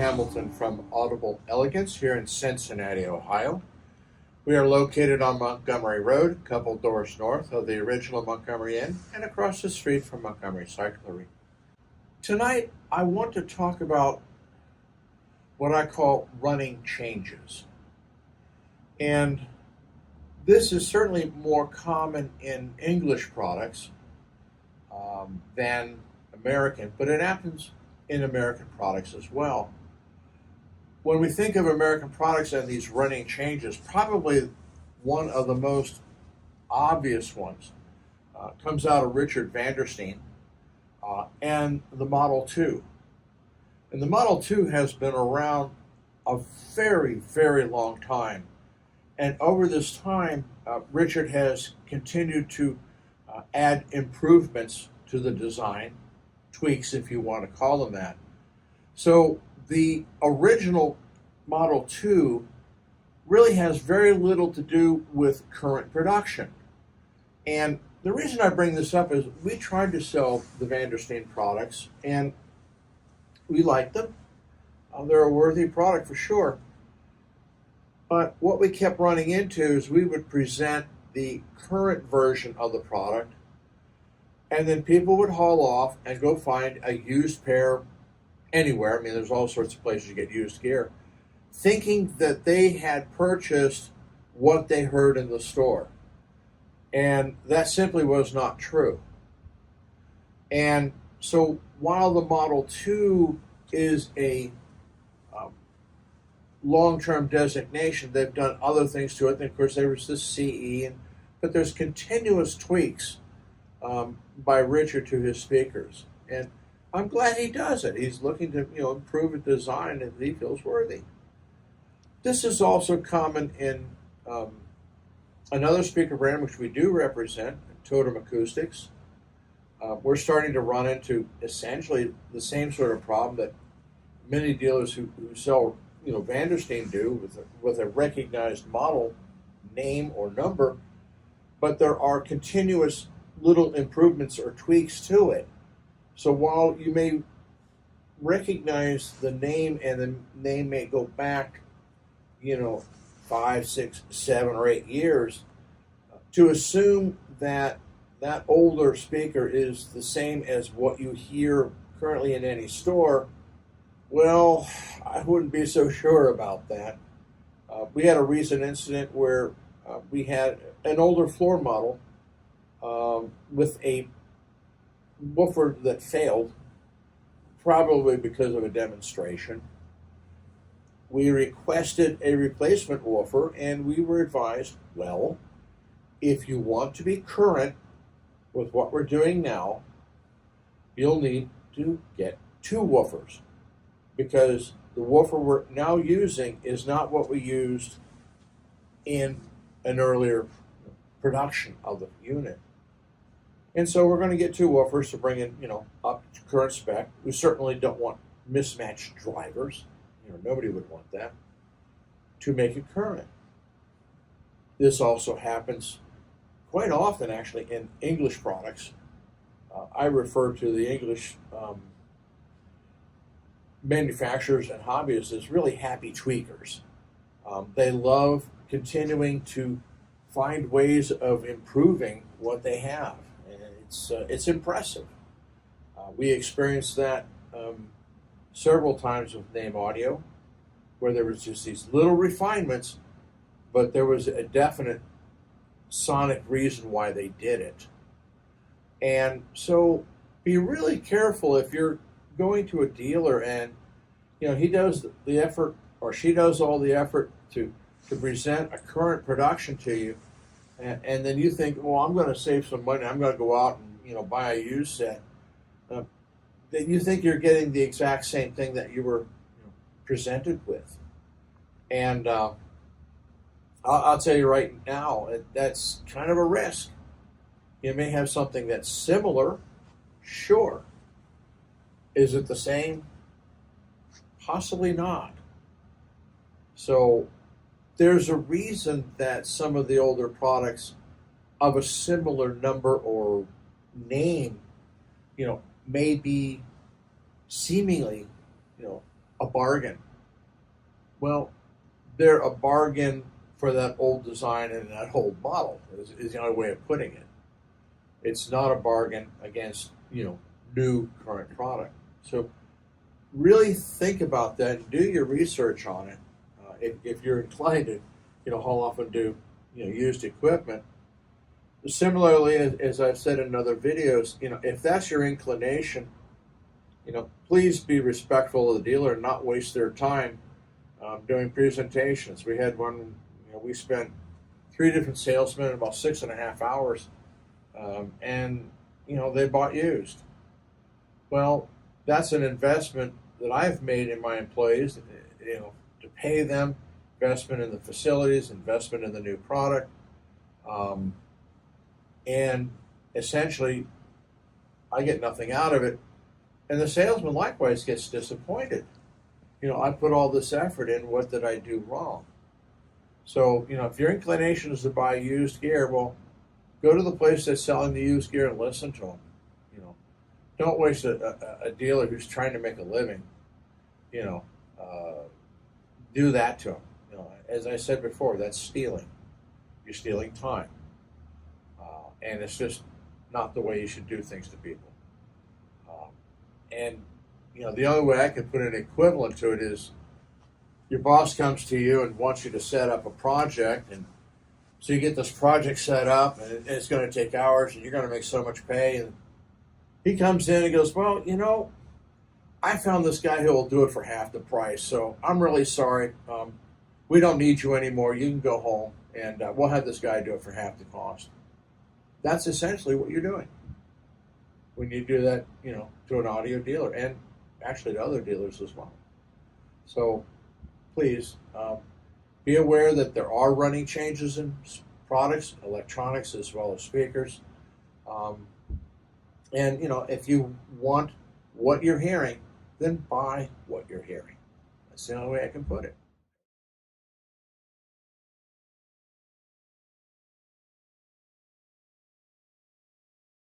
Hamilton from Audible Elegance here in Cincinnati, Ohio. We are located on Montgomery Road, a couple doors north of the original Montgomery Inn and across the street from Montgomery Cyclery. Tonight, I want to talk about what I call running changes. And this is certainly more common in English products than American, but it happens in American products as well. When we think of American products and these running changes, probably one of the most obvious ones comes out of Richard Vandersteen and the Model 2. And the Model 2 has been around a very, very long time. And over this time, Richard has continued to add improvements to the design, tweaks if you want to call them that. So the original Model 2 really has very little to do with current production. And the reason I bring this up is we tried to sell the Vandersteen products and we liked them. They're a worthy product for sure. But what we kept running into is we would present the current version of the product, and then people would haul off and go find a used pair anywhere. I mean, there's all sorts of places you get used gear, thinking that they had purchased what they heard in the store. And that simply was not true. And so while the Model 2 is a long-term designation, they've done other things to it. And of course, there was the CE, but there's continuous tweaks by Richard to his speakers. And I'm glad he does it. He's looking to improve a design that he feels worthy. This is also common in another speaker brand which we do represent, Totem Acoustics. We're starting to run into essentially the same sort of problem that many dealers who sell Vandersteen do with a recognized model name or number, but there are continuous little improvements or tweaks to it. So while you may recognize the name and the name may go back 5, 6, 7, or 8 years, to assume that that older speaker is the same as what you hear currently in any store, well, I wouldn't be so sure about that. We had a recent incident where we had an older floor model with a woofer that failed, probably because of a demonstration. We requested a replacement woofer, and we were advised, well, if you want to be current with what we're doing now, you'll need to get 2 woofers, because the woofer we're now using is not what we used in an earlier production of the unit. And so we're going to get 2 woofers to bring in, up to current spec. We certainly don't want mismatched drivers. Nobody would want that, to make it current. This also happens quite often, actually, in English products. I refer to the English manufacturers and hobbyists as really happy tweakers. They love continuing to find ways of improving what they have, and it's impressive. We experienced that several times with Name Audio, where there was just these little refinements, but there was a definite sonic reason why they did it. And so be really careful if you're going to a dealer and he does the effort, or she does all the effort to present a current production to you, and then you think, well, I'm going to save some money, I'm going to go out and buy a used set. That you think you're getting the exact same thing that you were presented with. And I'll tell you right now, that's kind of a risk. You may have something that's similar, sure. Is it the same? Possibly not. So there's a reason that some of the older products of a similar number or name, may be seemingly, a bargain. Well, they're a bargain for that old design and that old model is the only way of putting it. It's not a bargain against, new current product. So really think about that and do your research on it. If you're inclined to, haul off and do, used equipment. Similarly, as I've said in other videos, if that's your inclination, please be respectful of the dealer and not waste their time doing presentations. We had one, we spent 3 different salesmen in about 6.5 hours, and they bought used. Well, that's an investment that I've made in my employees, to pay them, investment in the facilities, investment in the new product, and essentially I get nothing out of it. And the salesman likewise gets disappointed. I put all this effort in, what did I do wrong? So, if your inclination is to buy used gear, well, go to the place that's selling the used gear and listen to them. Don't waste a dealer who's trying to make a living, do that to them. As I said before, that's stealing. You're stealing time. And it's just not the way you should do things to people. And the only way I can put an equivalent to it is your boss comes to you and wants you to set up a project, and so you get this project set up, and it's going to take hours, and you're going to make so much pay. And he comes in and goes, well, I found this guy who will do it for half the price, so I'm really sorry. We don't need you anymore. You can go home, and we'll have this guy do it for half the cost. That's essentially what you're doing when you do that, to an audio dealer, and actually to other dealers as well. So please be aware that there are running changes in products, electronics, as well as speakers. And if you want what you're hearing, then buy what you're hearing. That's the only way I can put it.